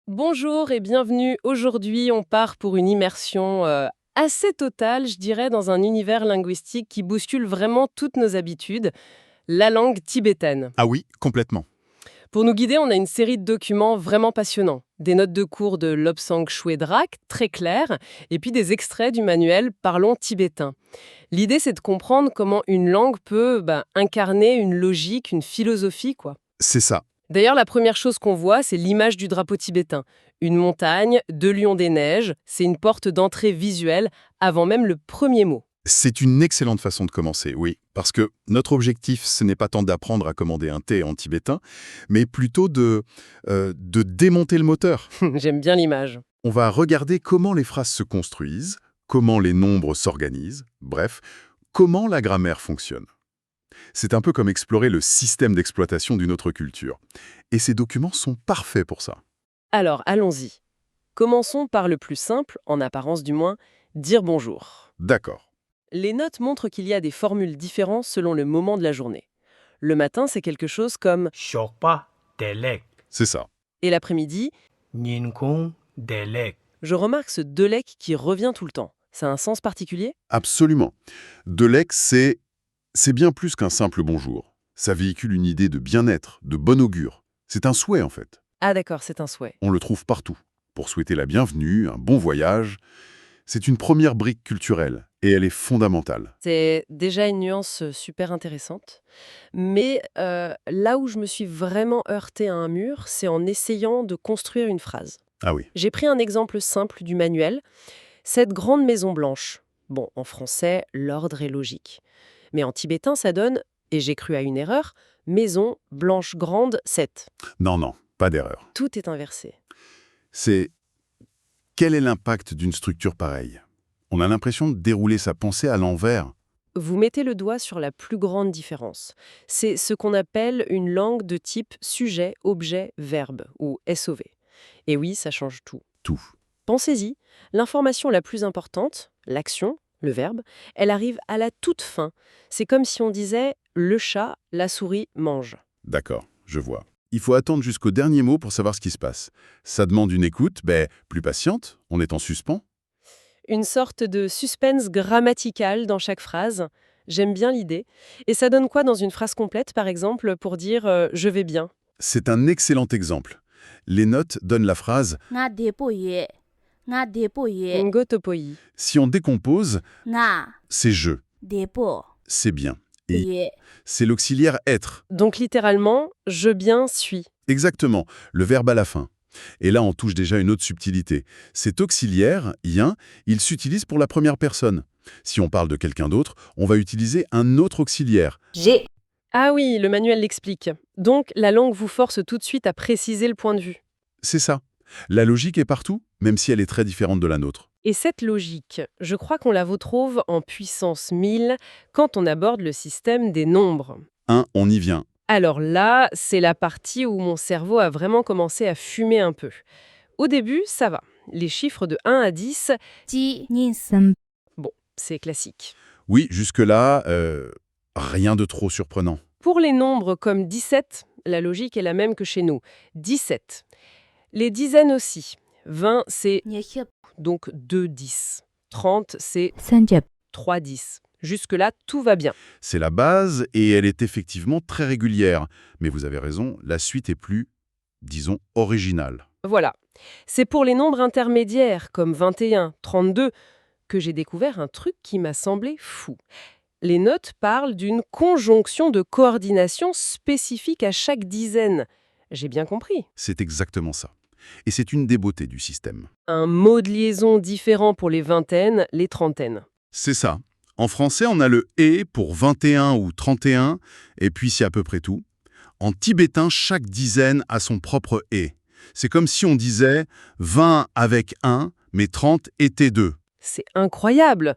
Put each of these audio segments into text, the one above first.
Bonjour et bienvenue. Aujourd'hui, on part pour une immersion assez totale, je dirais, dans un univers linguistique qui bouscule vraiment toutes nos habitudes, la langue tibétaine. Ah oui, complètement. Pour nous guider, on a une série de documents vraiment passionnants. Des notes de cours de Lobsang Chouedrak, très claires, et puis des extraits du manuel Parlons tibétain. L'idée, c'est de comprendre comment une langue peut incarner une logique, une philosophie, quoi. C'est ça. D'ailleurs, la première chose qu'on voit, c'est l'image du drapeau tibétain. Une montagne, deux lions des neiges, c'est une porte d'entrée visuelle avant même le premier mot. C'est une excellente façon de commencer, oui. Parce que notre objectif, ce n'est pas tant d'apprendre à commander un thé en tibétain, mais plutôt de démonter le moteur. J'aime bien l'image. On va regarder comment les phrases se construisent, comment les nombres s'organisent, bref, comment la grammaire fonctionne. C'est un peu comme explorer le système d'exploitation d'une autre culture. Et ces documents sont parfaits pour ça. Alors, allons-y. Commençons par le plus simple, en apparence du moins, dire bonjour. D'accord. Les notes montrent qu'il y a des formules différentes selon le moment de la journée. Le matin, c'est quelque chose comme Shokpa delek, C'est ça. « et l'après-midi, Ninkong delek, je remarque ce delek qui revient tout le temps. Ça a un sens particulier ? Absolument. Delek, c'est bien plus qu'un simple bonjour. Ça véhicule une idée de bien-être, de bon augure. C'est un souhait, en fait. Ah d'accord, c'est un souhait. On le trouve partout. Pour souhaiter la bienvenue, un bon voyage. C'est une première brique culturelle, et elle est fondamentale. C'est déjà une nuance super intéressante. Mais là où je me suis vraiment heurtée à un mur, c'est en essayant de construire une phrase. Ah oui. J'ai pris un exemple simple du manuel. Cette grande maison blanche. Bon, en français, l'ordre est logique. Mais en tibétain, ça donne, et j'ai cru à une erreur, maison blanche grande 7. Non, pas d'erreur. Tout est inversé. C'est quel est l'impact d'une structure pareille? On a l'impression de dérouler sa pensée à l'envers. Vous mettez le doigt sur la plus grande différence. C'est ce qu'on appelle une langue de type sujet, objet, verbe, ou SOV. Et oui, ça change tout. Tout. Pensez-y, l'information la plus importante, l'action, le verbe, elle arrive à la toute fin. C'est comme si on disait « le chat, la souris mange D'accord, je vois. Il faut attendre jusqu'au dernier mot pour savoir ce qui se passe. Ça demande une écoute, plus patiente, on est en suspens. ». Une sorte de suspense grammatical dans chaque phrase. J'aime bien l'idée. Et ça donne quoi dans une phrase complète, par exemple, pour dire Je vais bien ». C'est un excellent exemple. Les notes donnent la phrase nga depo ye nga depo ye Ngo topoi. si on décompose, nga c'est je, depo c'est bien. Et ye c'est l'auxiliaire être. Donc littéralement, je bien suis. Exactement, le verbe à la fin. Et là, on touche déjà une autre subtilité. Cet auxiliaire, yin, il s'utilise pour la première personne. Si on parle de quelqu'un d'autre, on va utiliser un autre auxiliaire. j'ai Ah oui, le manuel l'explique. Donc la langue vous force tout de suite à préciser le point de vue. C'est ça. La logique est partout, même si elle est très différente de la nôtre. Et cette logique, je crois qu'on la retrouve en puissance 1000 quand on aborde le système des nombres. On y vient. Alors là, c'est la partie où mon cerveau a vraiment commencé à fumer un peu. Au début, ça va. Les chiffres de 1 à 10, ji nin sem bon, c'est classique. Oui, jusque-là, rien de trop surprenant. Pour les nombres comme 17, la logique est la même que chez nous. 17. Les dizaines aussi. 20, c'est nyekhyep donc 2 10. 30, c'est sanjep 3 10. Jusque-là, tout va bien. C'est la base et elle est effectivement très régulière. Mais vous avez raison, la suite est plus, disons, originale. Voilà. C'est pour les nombres intermédiaires, comme 21, 32, que j'ai découvert un truc qui m'a semblé fou. Les notes parlent d'une conjonction de coordination spécifique à chaque dizaine. J'ai bien compris. C'est exactement ça. Et c'est une des beautés du système. Un mot de liaison différent pour les vingtaines, les trentaines. C'est ça. En français, on a le « et » pour 21 ou 31, et puis c'est à peu près tout. En tibétain, chaque dizaine a son propre « et ». C'est comme si on disait 20 avec 1, mais 30 était 2. C'est incroyable.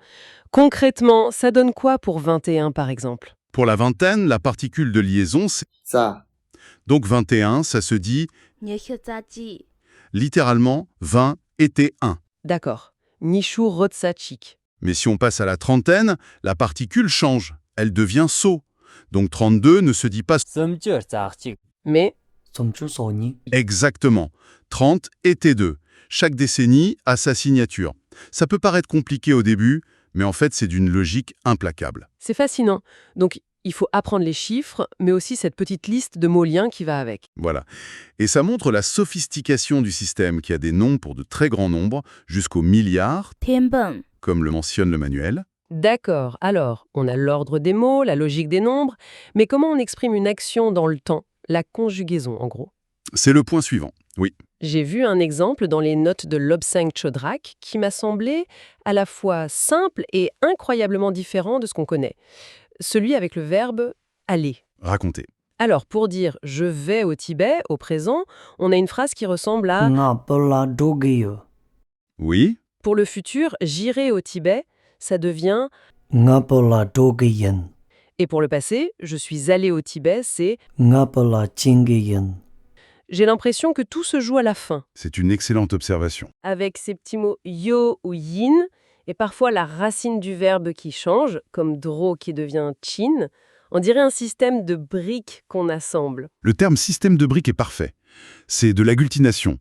Concrètement, ça donne quoi pour 21 par exemple ? Pour la vingtaine, la particule de liaison, c'est ça, donc 21, ça se dit nyekhyep za ji littéralement 20 était 1. D'accord. Nishu Rotsachik. Mais si on passe à la trentaine, la particule change. Elle devient so. Donc 32 ne se dit pas Sumchur tsarchik, Mais Somchusoñi. Exactement. 30 et T2. Chaque décennie a sa signature. Ça peut paraître compliqué au début, mais en fait, c'est d'une logique implacable. C'est fascinant. Donc, il faut apprendre les chiffres, mais aussi cette petite liste de mots liens qui va avec. Voilà. Et ça montre la sophistication du système qui a des noms pour de très grands nombres, jusqu'aux milliards, 天笨 comme le mentionne le manuel. D'accord, alors, on a l'ordre des mots, la logique des nombres, mais comment on exprime une action dans le temps? La conjugaison, en gros. C'est le point suivant. Oui. J'ai vu un exemple dans les notes de Lobsang Chodrak qui m'a semblé à la fois simple et incroyablement différent de ce qu'on connaît. Celui avec le verbe « aller ». Racontez. Alors, pour dire « je vais au Tibet » au présent, on a une phrase qui ressemble à Nga pola dogiyo. Oui. pour le futur, « j'irai au Tibet », ça devient Nga pola dogiyen. et pour le passé, « je suis allé au Tibet », c'est Nga pola chingiyen. j'ai l'impression que tout se joue à la fin, C'est une excellente observation. avec ces petits mots yo ou yin, et parfois la racine du verbe qui change, comme dro qui devient chin. On dirait un système de briques qu'on assemble. Le terme système de briques est parfait. C'est de l'agglutination.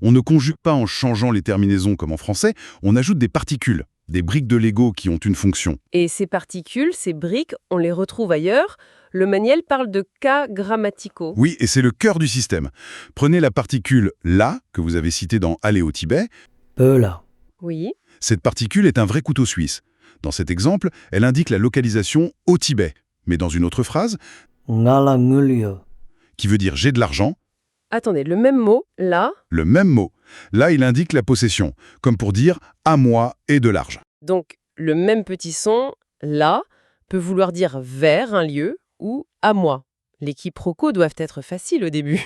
On ne conjugue pas en changeant les terminaisons comme en français, on ajoute des particules, des briques de Lego qui ont une fonction. Et ces particules, ces briques, on les retrouve ailleurs. Le manuel parle de cas grammaticaux. Oui, et c'est le cœur du système. Prenez la particule « la » que vous avez citée dans « aller au Tibet ». Pola. Oui, Cette particule est un vrai couteau suisse. Dans cet exemple, elle indique la localisation au Tibet. Mais dans une autre phrase, Nga la ngulyo. qui veut dire « j'ai de l'argent », attendez, le même mot, là, le même mot. Là, il indique la possession, comme pour dire « à moi et de l'argent donc le même petit son, là, peut vouloir dire vers un lieu ou à moi. Les quiproquos doivent être faciles au début. ».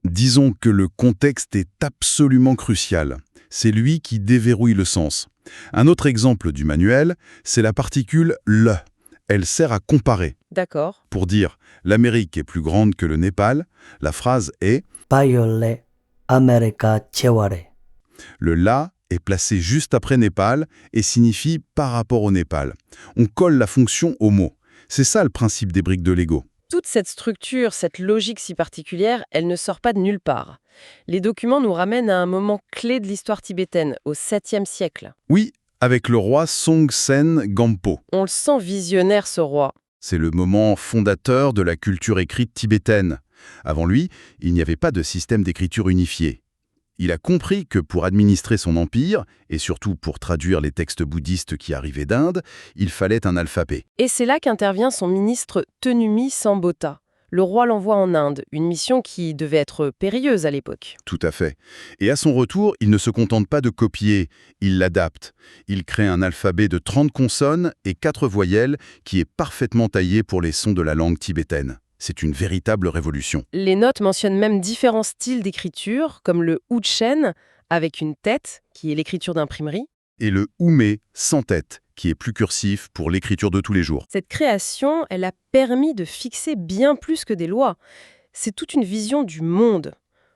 Disons que le contexte est absolument crucial. C'est lui qui déverrouille le sens. Un autre exemple du manuel, c'est la particule « le ». Elle sert à comparer. D'accord. Pour dire « l'Amérique est plus grande que le Népal », la phrase est Payole. America cheware. le « la » est placé juste après Népal et signifie « par rapport au Népal ». On colle la fonction au mot. C'est ça le principe des briques de Lego. Toute cette structure, cette logique si particulière, elle ne sort pas de nulle part. Les documents nous ramènent à un moment clé de l'histoire tibétaine, au 7e siècle. Oui, avec le roi Songtsen Gampo. On le sent visionnaire, ce roi. C'est le moment fondateur de la culture écrite tibétaine. Avant lui, il n'y avait pas de système d'écriture unifié. Il a compris que pour administrer son empire, et surtout pour traduire les textes bouddhistes qui arrivaient d'Inde, il fallait un alphabet. Et c'est là qu'intervient son ministre Tenumi Sambota. Le roi l'envoie en Inde, une mission qui devait être périlleuse à l'époque. Tout à fait. Et à son retour, il ne se contente pas de copier, il l'adapte. Il crée un alphabet de 30 consonnes et 4 voyelles qui est parfaitement taillé pour les sons de la langue tibétaine. C'est une véritable révolution. Les notes mentionnent même différents styles d'écriture, comme le Huchen, avec une tête, qui est l'écriture d'imprimerie. Et le Oumé, sans tête, qui est plus cursif pour l'écriture de tous les jours. Cette création, elle a permis de fixer bien plus que des lois. C'est toute une vision du monde.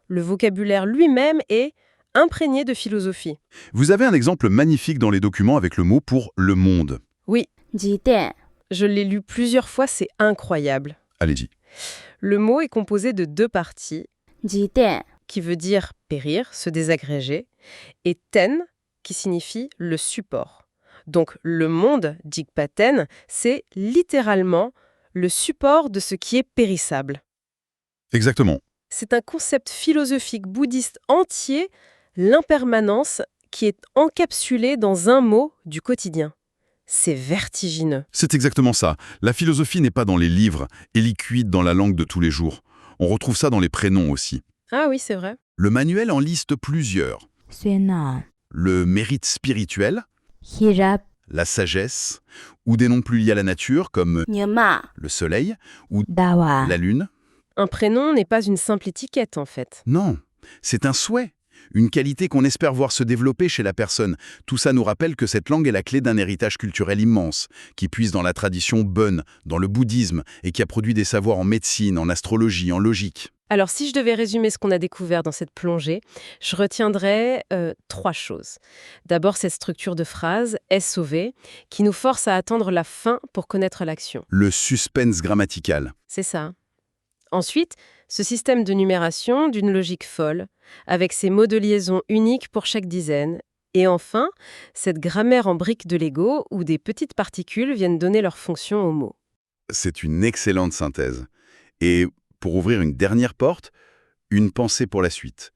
Le vocabulaire lui-même est imprégné de philosophie. Vous avez un exemple magnifique dans les documents avec le mot pour « le monde Oui, 几点 je l'ai lu plusieurs fois, c'est incroyable. ». Allez-y. Le mot est composé de 2 parties, 几点 qui veut dire périr, se désagréger, et ten, qui signifie le support. Donc le monde, Jigpaten, c'est littéralement le support de ce qui est périssable. Exactement. C'est un concept philosophique bouddhiste entier, l'impermanence, qui est encapsulé dans un mot du quotidien. C'est vertigineux. C'est exactement ça. La philosophie n'est pas dans les livres et liquide dans la langue de tous les jours. On retrouve ça dans les prénoms aussi. Ah oui, c'est vrai. Le manuel en liste plusieurs. 虽然 Le mérite spirituel, ヒラ la sagesse, ou des noms plus liés à la nature comme ニマ le soleil ou ダワ la lune. Un prénom n'est pas une simple étiquette, en fait. Non, c'est un souhait, une qualité qu'on espère voir se développer chez la personne. Tout ça nous rappelle que cette langue est la clé d'un héritage culturel immense, qui puise dans la tradition bonne, dans le bouddhisme, et qui a produit des savoirs en médecine, en astrologie, en logique. Alors, si je devais résumer ce qu'on a découvert dans cette plongée, je retiendrais 3 choses. D'abord, cette structure de phrase SOV qui nous force à attendre la fin pour connaître l'action. Le suspense grammatical. C'est ça. Ensuite, ce système de numération d'une logique folle, avec ses mots de liaison uniques pour chaque dizaine. Et enfin, cette grammaire en briques de Lego où des petites particules viennent donner leur fonction aux mots. C'est une excellente synthèse. Et pour ouvrir une dernière porte, une pensée pour la suite.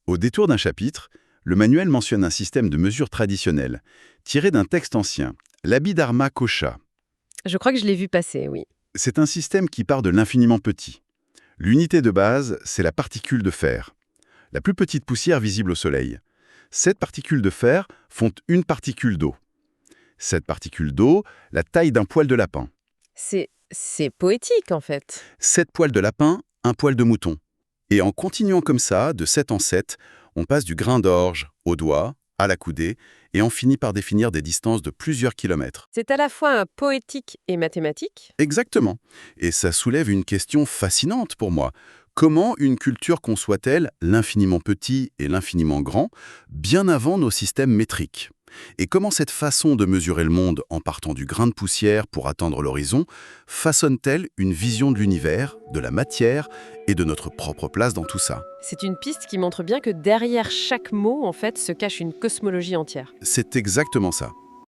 Au détour d'un chapitre, le manuel mentionne un système de mesure traditionnel, tiré d'un texte ancien, l'Abhidharma Kosha. Je crois que je l'ai vu passer, oui. C'est un système qui part de l'infiniment petit. L'unité de base, c'est la particule de fer, la plus petite poussière visible au Soleil. Cette particule de fer font une particule d'eau. Cette particule d'eau, la taille d'un poil de lapin. C'est poétique, en fait. 7 poils de lapin, un poil de mouton. Et en continuant comme ça, de 7 en 7, on passe du grain d'orge au doigt, à la coudée, et on finit par définir des distances de plusieurs kilomètres. C'est à la fois poétique et mathématique. Exactement. Et ça soulève une question fascinante pour moi. Comment une culture conçoit-elle l'infiniment petit et l'infiniment grand, bien avant nos systèmes métriques? Et comment cette façon de mesurer le monde en partant du grain de poussière pour atteindre l'horizon façonne-t-elle une vision de l'univers, de la matière et de notre propre place dans tout ça? C'est une piste qui montre bien que derrière chaque mot, en fait, se cache une cosmologie entière. C'est exactement ça.